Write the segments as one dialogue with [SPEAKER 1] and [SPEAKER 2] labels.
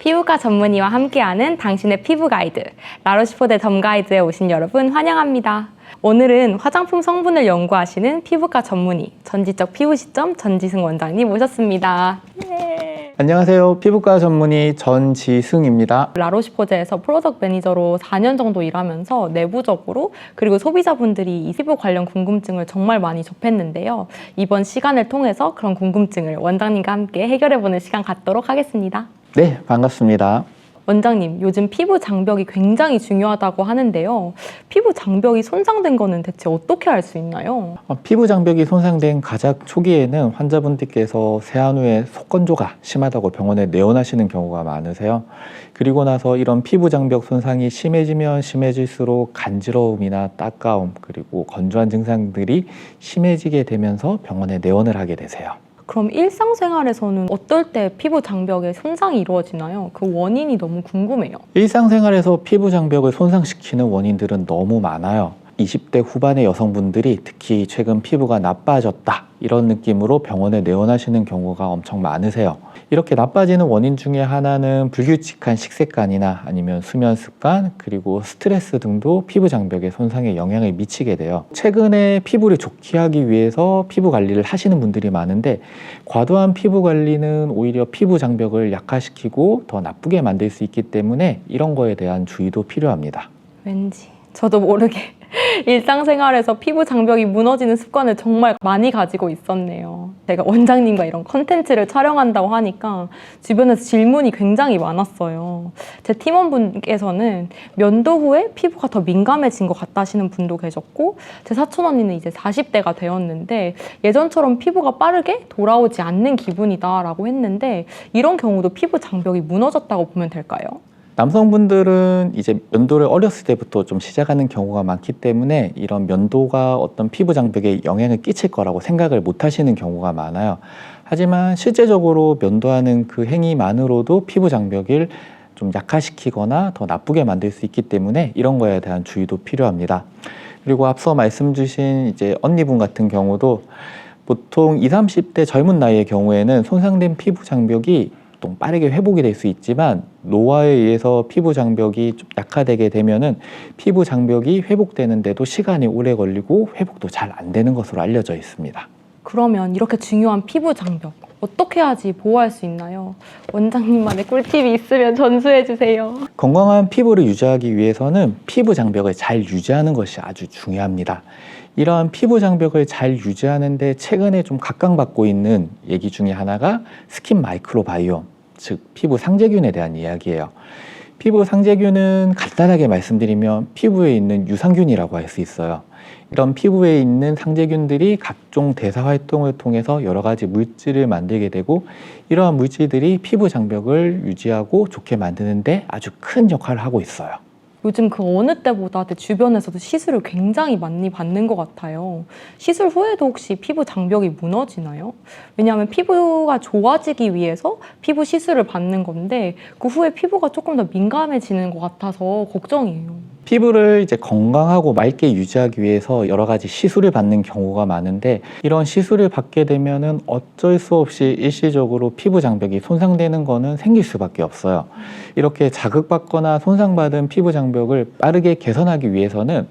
[SPEAKER 1] 피부과 전문의와 함께하는 당신의 피부 가이드, 라로시포대 덤 가이드에 오신 여러분 환영합니다. 오늘은 화장품 성분을 연구하시는 피부과 전문의, 전지적 피부시점 전지승 원장님 모셨습니다.
[SPEAKER 2] 안녕하세요. 피부과 전문의 전지승입니다.
[SPEAKER 1] 라로시포제에서 프로덕트 매니저로 4년 정도 일하면서 내부적으로 그리고 소비자분들이 이 피부 관련 궁금증을 정말 많이 접했는데요. 이번 시간을 통해서 그런 궁금증을 원장님과 함께 해결해보는 시간 갖도록 하겠습니다.
[SPEAKER 2] 네, 반갑습니다.
[SPEAKER 1] 원장님, 요즘 피부 장벽이 굉장히 중요하다고 하는데요. 피부 장벽이 손상된 거는 대체 어떻게 알 수 있나요?
[SPEAKER 2] 피부 장벽이 손상된 가장 초기에는 환자분들께서 세안 후에 속건조가 심하다고 병원에 내원하시는 경우가 많으세요. 그리고 나서 이런 피부 장벽 손상이 심해지면 심해질수록 간지러움이나 따가움 그리고 건조한 증상들이 심해지게 되면서 병원에 내원을 하게 되세요.
[SPEAKER 1] 그럼 일상생활에서는 어떨 때 피부 장벽에 손상이 이루어지나요? 그 원인이 너무 궁금해요.
[SPEAKER 2] 일상생활에서 피부 장벽을 손상시키는 원인들은 너무 많아요. 20대 후반의 여성분들이 특히 최근 피부가 나빠졌다 이런 느낌으로 병원에 내원하시는 경우가 엄청 많으세요. 이렇게 나빠지는 원인 중에 하나는 불규칙한 식습관이나 아니면 수면 습관 그리고 스트레스 등도 피부 장벽의 손상에 영향을 미치게 돼요. 최근에 피부를 좋게 하기 위해서 피부 관리를 하시는 분들이 많은데 과도한 피부 관리는 오히려 피부 장벽을 약화시키고 더 나쁘게 만들 수 있기 때문에 이런 거에 대한 주의도 필요합니다.
[SPEAKER 1] 왠지 저도 모르게 일상생활에서 피부 장벽이 무너지는 습관을 정말 많이 가지고 있었네요. 제가 원장님과 이런 컨텐츠를 촬영한다고 하니까 주변에서 질문이 굉장히 많았어요. 제 팀원분께서는 면도 후에 피부가 더 민감해진 것 같다 하시는 분도 계셨고, 제 사촌 언니는 이제 40대가 되었는데 예전처럼 피부가 빠르게 돌아오지 않는 기분이다 라고 했는데, 이런 경우도 피부 장벽이 무너졌다고 보면 될까요?
[SPEAKER 2] 남성분들은 이제 면도를 어렸을 때부터 좀 시작하는 경우가 많기 때문에 이런 면도가 어떤 피부 장벽에 영향을 끼칠 거라고 생각을 못 하시는 경우가 많아요. 하지만 실제적으로 면도하는 그 행위만으로도 피부 장벽을 좀 약화시키거나 더 나쁘게 만들 수 있기 때문에 이런 거에 대한 주의도 필요합니다. 그리고 앞서 말씀 주신 이제 언니분 같은 경우도 보통 20, 30대 젊은 나이의 경우에는 손상된 피부 장벽이 빠르게 회복이 될 수 있지만 노화에 의해서 피부 장벽이 좀 약화되게 되면은 피부 장벽이 회복되는데도 시간이 오래 걸리고 회복도 잘 안 되는 것으로 알려져 있습니다.
[SPEAKER 1] 그러면 이렇게 중요한 피부 장벽 어떻게 해야지 보호할 수 있나요? 원장님만의 꿀팁이 있으면 전수해 주세요.
[SPEAKER 2] 건강한 피부를 유지하기 위해서는 피부 장벽을 잘 유지하는 것이 아주 중요합니다. 이러한 피부 장벽을 잘 유지하는데 최근에 좀 각광받고 있는 얘기 중에 하나가 스킨 마이크로바이옴, 즉 피부 상재균에 대한 이야기예요. 피부 상재균은 간단하게 말씀드리면 피부에 있는 유산균이라고 할 수 있어요. 이런 피부에 있는 상재균들이 각종 대사 활동을 통해서 여러 가지 물질을 만들게 되고, 이러한 물질들이 피부 장벽을 유지하고 좋게 만드는데 아주 큰 역할을 하고 있어요.
[SPEAKER 1] 요즘 그 어느 때보다 제 주변에서도 시술을 굉장히 많이 받는 것 같아요. 시술 후에도 혹시 피부 장벽이 무너지나요? 왜냐하면 피부가 좋아지기 위해서 피부 시술을 받는 건데 그 후에 피부가 조금 더 민감해지는 것 같아서 걱정이에요.
[SPEAKER 2] 피부를 이제 건강하고 맑게 유지하기 위해서 여러 가지 시술을 받는 경우가 많은데, 이런 시술을 받게 되면은 어쩔 수 없이 일시적으로 피부 장벽이 손상되는 거는 생길 수밖에 없어요. 이렇게 자극받거나 손상받은 피부 장벽을 빠르게 개선하기 위해서는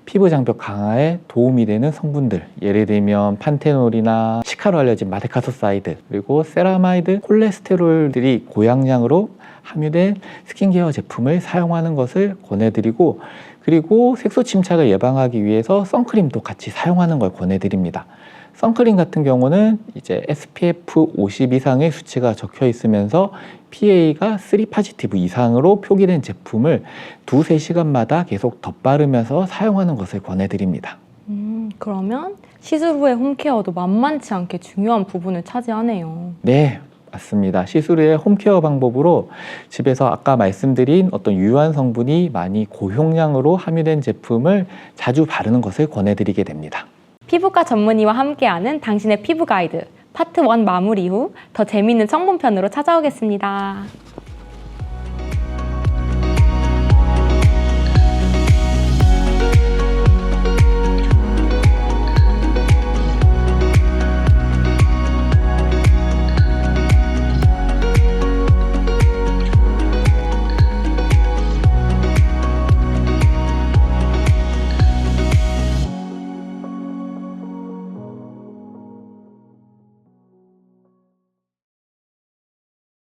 [SPEAKER 2] 피부 장벽 강화에 도움이 되는 성분들, 예를 들면 판테놀이나 시카로 알려진 마데카소사이드 그리고 세라마이드, 콜레스테롤들이 고양량으로 함유된 스킨케어 제품을 사용하는 것을 권해드리고, 그리고 색소 침착을 예방하기 위해서 선크림도 같이 사용하는 걸 권해드립니다. 선크림 같은 경우는 이제 SPF 50 이상의 수치가 적혀 있으면서 PA가 3 포지티브 이상으로 표기된 제품을 2~3시간마다 계속 덧바르면서 사용하는 것을 권해드립니다.
[SPEAKER 1] 그러면 시술 후에 홈케어도 만만치 않게 중요한 부분을 차지하네요.
[SPEAKER 2] 네, 맞습니다. 시술 후의 홈케어 방법으로 집에서 아까 말씀드린 어떤 유효한 성분이 많이 고용량으로 함유된 제품을 자주 바르는 것을 권해드리게 됩니다.
[SPEAKER 1] 피부과 전문의와 함께하는 당신의 피부 가이드 파트 1 마무리 후 더 재미있는 성분편으로 찾아오겠습니다.